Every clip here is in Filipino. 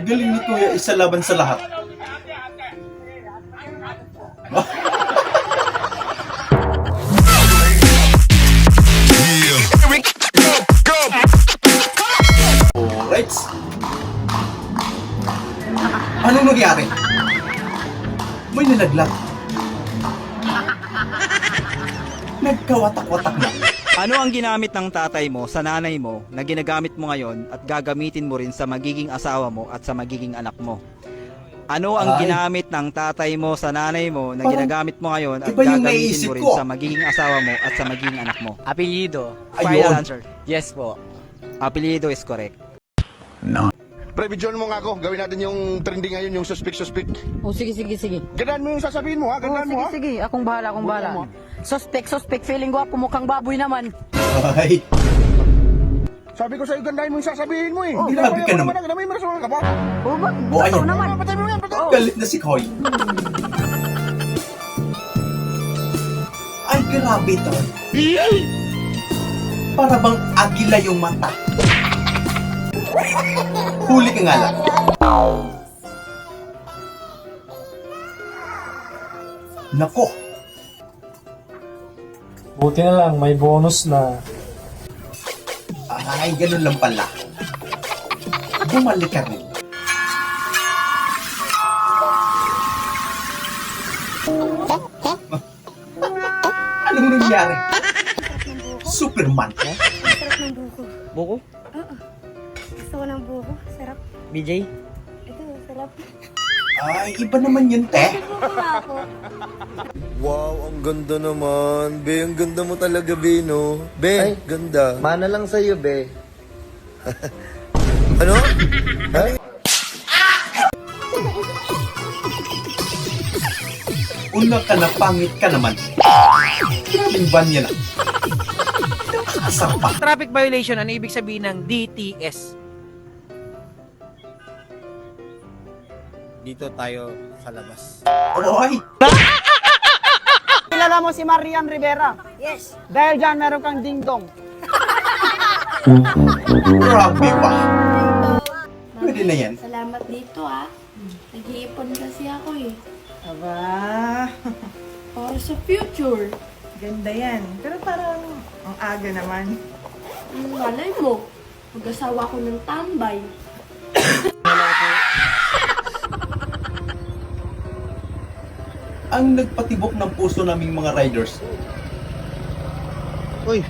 Galing ni Kuya, isa laban sa lahat. Alright. Anong nangyari? May nalaglag. Nagkawatak-watak na. Ano ang ginamit ng tatay mo sa nanay mo na ginagamit mo ngayon at gagamitin mo rin sa magiging asawa mo at sa magiging anak mo? Ano ang ginamit ng tatay mo sa nanay mo na ginagamit mo ngayon at iba yung gagamitin naisip mo rin ko. sa magiging asawa mo at sa magiging anak mo? Apelyido. Final Ayun. answer. Yes po. Apelyido is correct. Pre, videoan mo nga ako. Gawin natin yung trending ngayon, yung suspect. Oh, sige. Gandaan mo yung sasabihin mo, ha? Gandaan mo, ha? Sige. Akong bahala. mo. Suspect. Feeling gwapo, mukhang baboy naman. Ay, Sabi ko sa'yo, gandaan mo yung sasabihin mo, eh. Oh, grabe ka naman. Damay mo na ka pa. Oh, ba? Oh, ayun. Totoo naman. Patay mo yan, patay. galit na si Koy. Ay, grabe to. Para bang agila yung mata. Huli ka nga lang. Nako, Buti na lang, may bonus na. ay, ganun lang pala. Bumalik ka rin. Anong nangyari? Superman. Sarap ng buko. Buko? Gusto ko ng buko. Sarap. BJ? Ito, sarap. Ay, iba naman yun, te. Buko na ako. Wow, ang ganda naman. Be, ang ganda mo talaga, Be, no? Be, ganda. Mana lang sa'yo, Be. Ano? Ha? Una ka na, pangit ka naman. Yung van niya na. Nakakasar pa. Traffic violation, ano ibig sabihin ng DTS? Dito tayo sa labas. Oy, Kilala mo si Marian Rivera. Yes. Dahil dyan, meron kang dingdong. grabe pa. Pwede na yan. Salamat dito Nag-iipon kasi ako eh. Aba, Para sa future. ganda yan. Pero parang ang aga naman. Malay mo, mag-asawa ko ng tambay. Ang nagpatibok ng puso naming mga riders. Uy.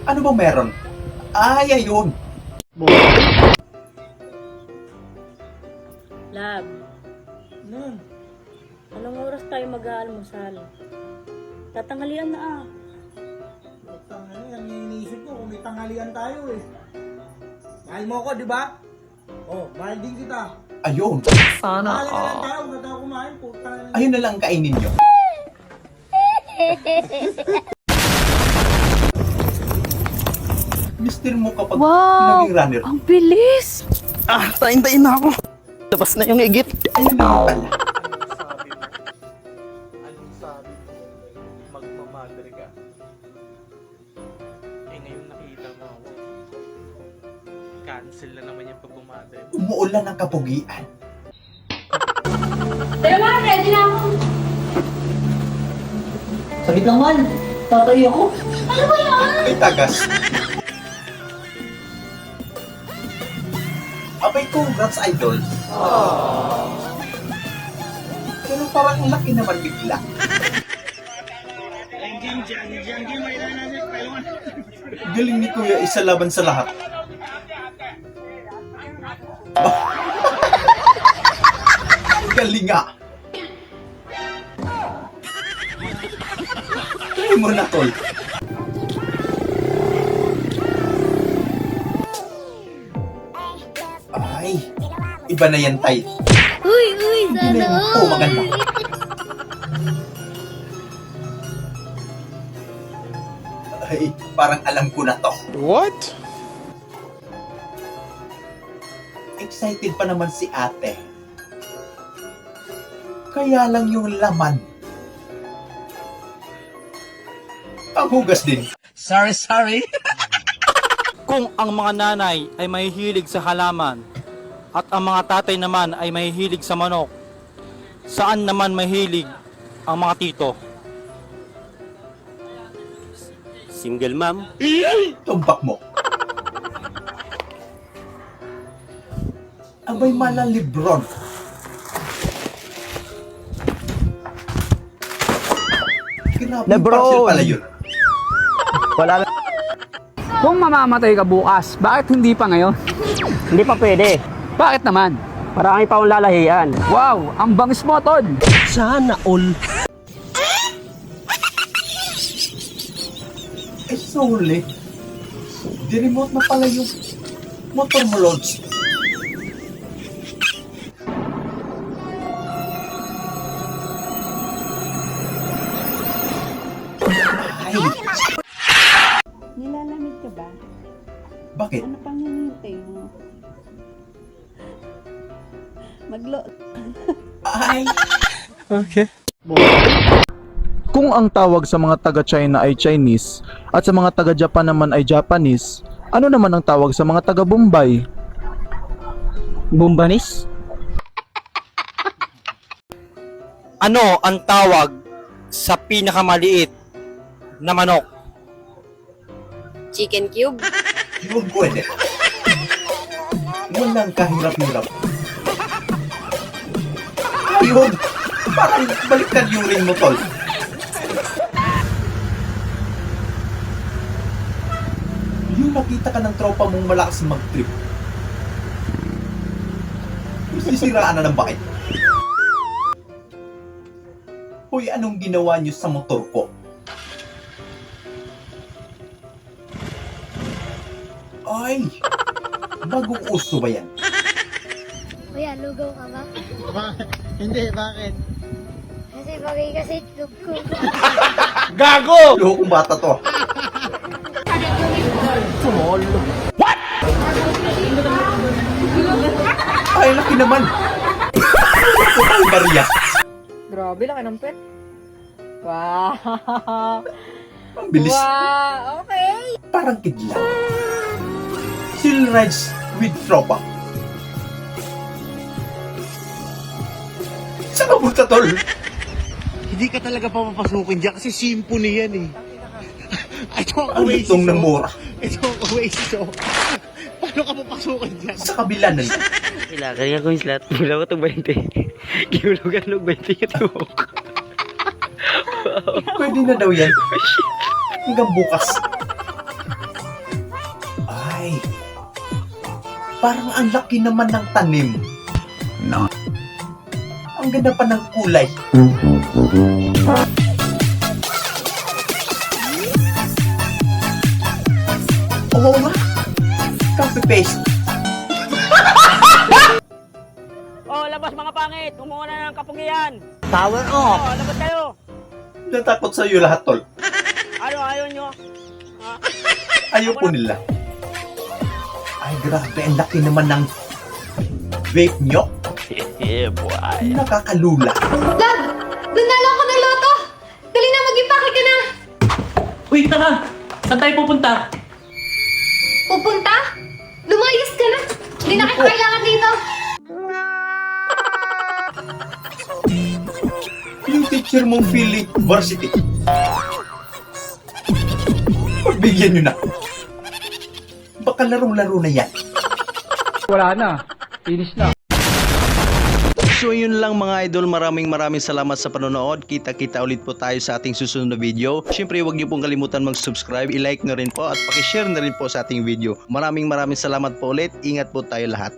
Ano ba meron? Ay, ayun. Lab, Nun, anong oras tayo mag-aalmusal? Tatanghalian na ang iniisip ko kung may tanghalian tayo eh. Mahal mo ako, di ba? Oh, mahal din kita. Ayun. Mahal na lang tayo, huwag na tayo kumain. Puta na lang. Ayun na lang ang kainin nyo. Mister mo kapag naging runner. Ang bilis! Tayin na ako. Labas na yung igit. Ayun naman pala. Anong sabi mo? Magmamadre ka. Eh ngayon nakita mo ako. Cancel na naman yung pagmamadre. Umuulan ng kapugian. Pero ready na ako. Sagit lang man. Tatayo ako. Ano ba yan? Ay, tagas. Abay, congrats, idol. Pero parang ang laki naman bigla. Galing ni Kuya, isa laban sa lahat. Galing nga. Try mo na, tol. Ay, iba na yan, tay. Uy, Hindi na yan. Oh, maganda. Ay, parang alam ko na to. What? Excited pa naman si ate. Kaya lang yung laman. Ang hugas din. Sorry. Kung ang mga nanay ay mahihilig sa halaman at ang mga tatay naman ay mahihilig sa manok, saan naman mahilig ang mga tito? Single ma'am. Tumbak mo. Abay malang Lebron. Lebron! Pala yun. Wala na. Kung mamamatay ka bukas, bakit hindi pa ngayon? Hindi pa pwede. Bakit naman? Marami pa akong lalahian. Wow, ang bangis mo, Tod. Sana all. Eh, sorry. Di-remote na pala yung motor mo, Lods. Ay, Nilalamig ka ba? bakit? Ano pang hinihintay mo? Ay, Kung ang tawag sa mga taga-China ay Chinese at sa mga taga-Japan naman ay Japanese, ano naman ang tawag sa mga taga-Bombay? Bumbanis? Ano ang tawag sa pinakamaliit na manok? Chicken cube? yun pwede. Walang kahirap-hirap. Ayun! Parang baliktad yung ring mo, Tol. Yung nakita ka ng tropa mong malakas mag-trip. Sisiraan na ng bakit. Hoy, anong ginawa niyo sa motor ko? Ay! Bagong uso ba yan? Kuya, lugaw ka ba? Hindi, bakit? Kasi bagay kasi itlog ko. Loko bata to. What? Ay, laki naman. Total Maria. Grabe, laki ng pet. Wow! Ang bilis. Wow! Okay! Parang kidlat. Chill rides with tropa. Saan ka punta, Tol? Hindi ka talaga papapasukin dyan kasi symphony yan eh. Ito ang Ang lutong ng mura. Ito ang Oasis oh. Paano ka papasukin dyan? Sa kabila na lang. Ilakad ka kung islat. Mula ko itong 20. Giulugan ng 20 yung tibok. Pwede na daw yan. Hanggang bukas. Ay. Parang ang laki naman ng tanim. No. Ang ganda pa ng kulay. Oo nga. Copy-paste. Oh, labas mga pangit! Umuha na ng kapugian! Power off. Oh, labas kayo! Natakot sa'yo lahat, Tol. Ano, ayaw nyo? Ayaw po nila. Ay, grabe. Ang laki naman ng vape nyo. Yeah, boy. Nakakalula. Dad! Nanalo ako ng loto! Dali na, mag-impake ka na! Uy, tara! Saan tayo pupunta? Pupunta? Lumayas ka na! Hindi na kita kailangan dito! Yung teacher mong Philly Varsity. Pagbigyan nyo na. Baka larong-laro na yan. Wala na. Finish na. So yun lang mga idol, maraming salamat sa panonood. Kita-kita ulit po tayo sa ating susunod na video. Siyempre huwag niyo pong kalimutan mag-subscribe, i-like na rin po at paki-share na rin po sa ating video. Maraming salamat po ulit. Ingat po tayo lahat.